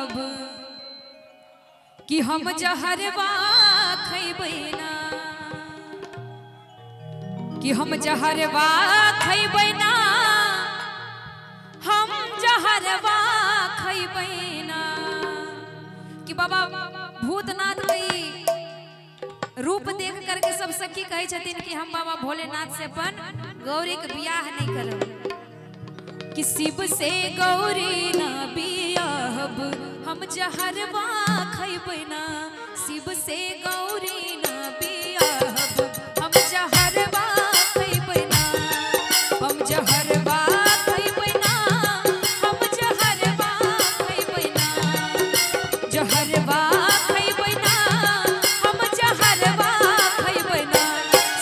अब कि हम जहरवा खैबै ना, कि हम जहरवा खैबै ना, हम जहरवा खैबै ना। कि बाबा भूतनाथ की रूप देख करके सब सखी कहे छथिन कि हम बाबा भोलेनाथ से अपन गौरी के बियाह नहीं करब, कि शिव से गौरी ना बियाहब, हम जहरवा खैबै ना, शिव से गौरी ना बियाहब, हम जहरवा खैबै ना, हम जहरवा खैबै ना, हम जहरवा खैबै ना, जहरवा खैबै ना, हम जहरवा खैबै ना,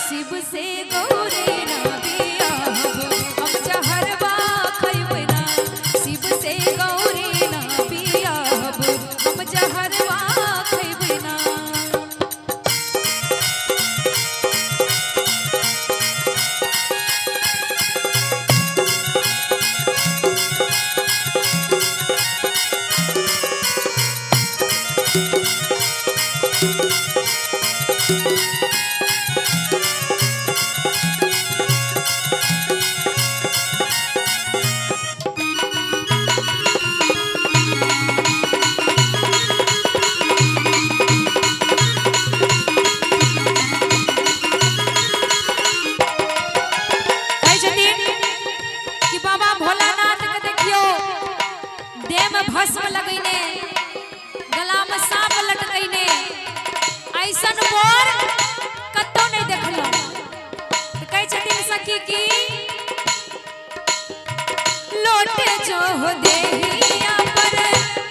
शिव से गौरी ना बियाहब, हम जहरवा खैबै ना, शिव से गौरी ना बियाहब, हम जहरवा खैबै ना। भस्म लगैने, गला में सांप लटकैने, ऐसन मोर कतौ नहीं देखलो। तो कहे छथिन सखी की लोटे जो हो देहिया पर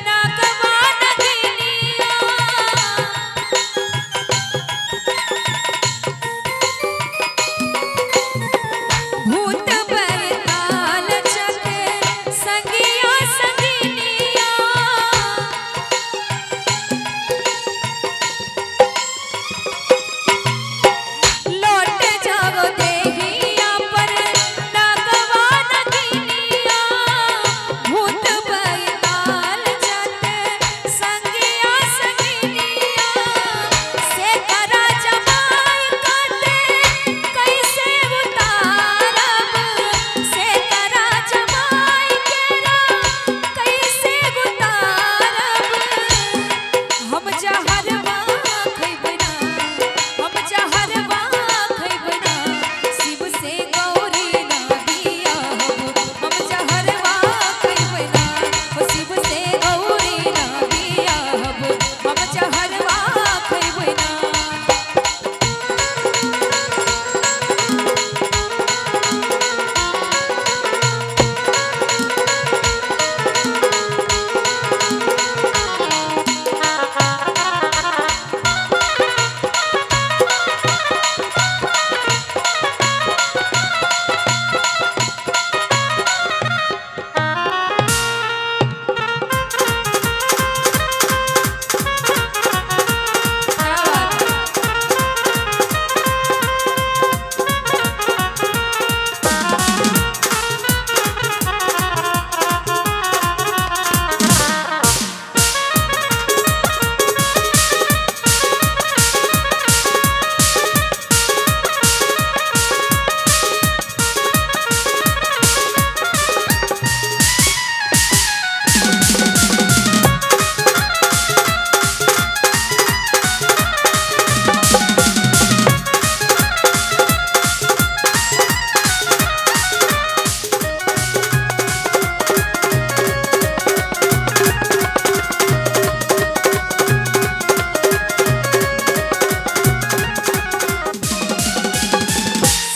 नागवा नगिनिया, भूत बैताल चके संगिया संगिनिया, लोटे जाओ देहिया पर नागवा नगिनिया, भूत बैताल चके संगिया संगिनिया, से करा जमाई काटे कैसे उतारब, से करा जमाई केरा कैसे उतारब, हम जहरवा खैबै ना, हम जहरवा खैबै ना, शिव से गौरी ना बियाहब, हम जहरवा खैबै ना, ओ शिव से गौरी ना बियाहब, हम जहरवा खैबै ना।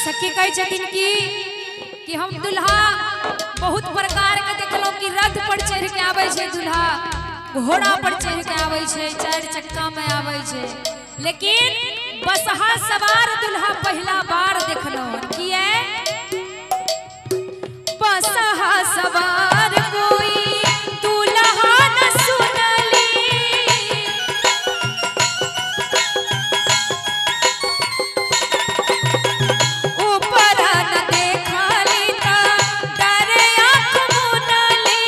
सखी कहे छथिन कि हम दुल्हा बहुत प्रकार के देखलो कि रथ पर चढ़ के आवे छे दुल्हा, घोड़ा पर चढ़ के आवे छे, चार चक्का में आवे छे, लेकिन बसहा सवार दुल्हा पहला बार देखलो। किए बसहा सवार कोई दुल्हा न सुनली, ऊपर न देखली ता डरे आँख मुनली,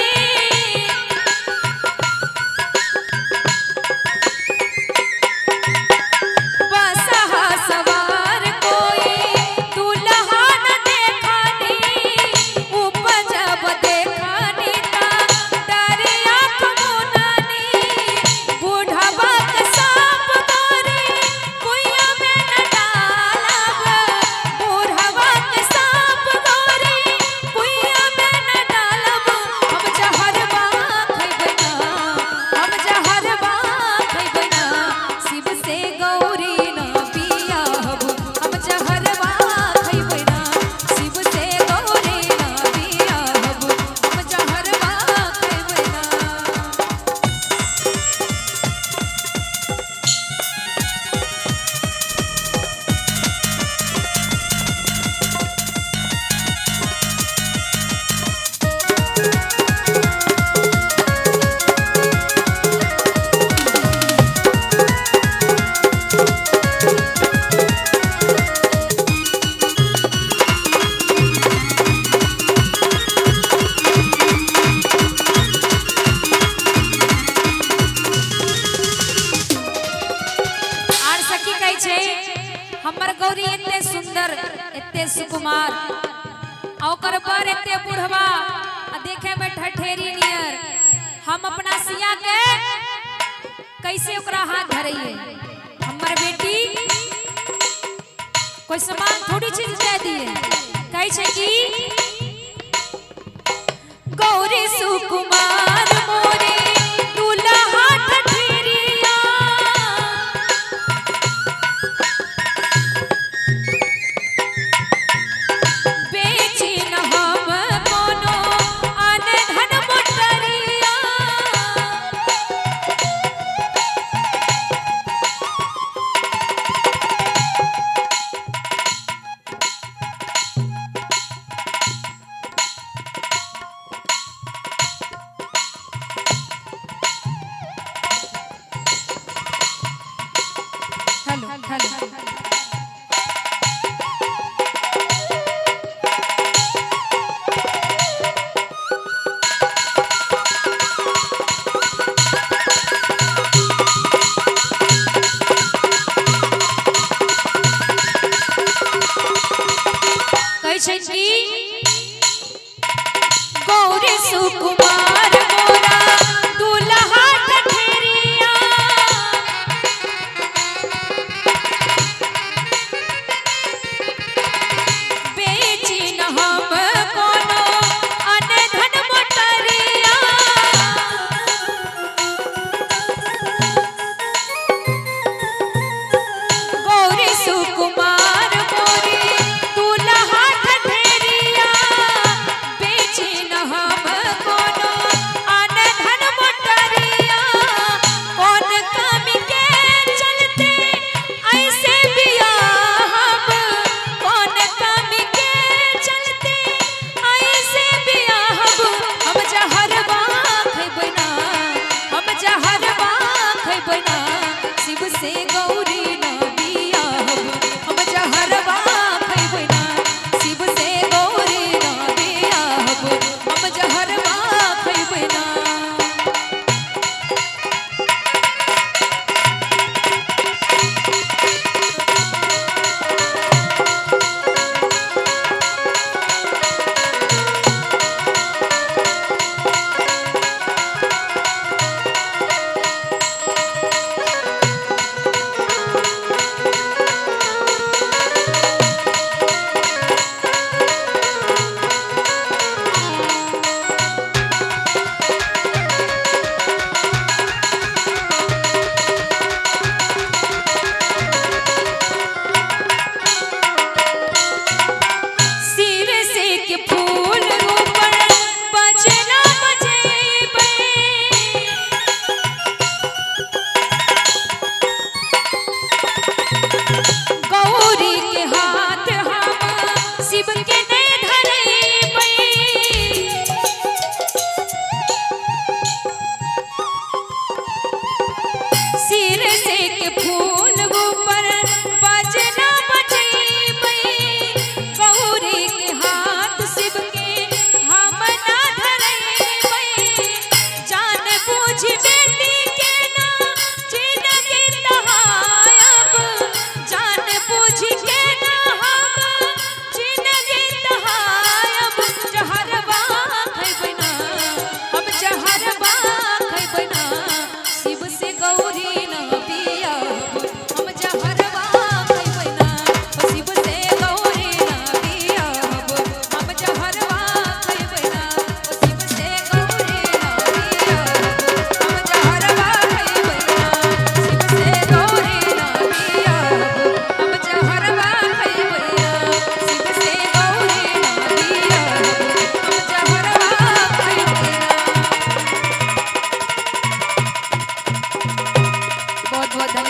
एते सुकुमार आ ओकर बर एते बुढ़वा आ देखे में ठठेरी नियर। हम अपना सिया के कैसे ओकरा हाथ धरइए? हमर बेटी कोई सामान थोड़ी चीज दे दिए। कहे छे कि गौरी सुकुमार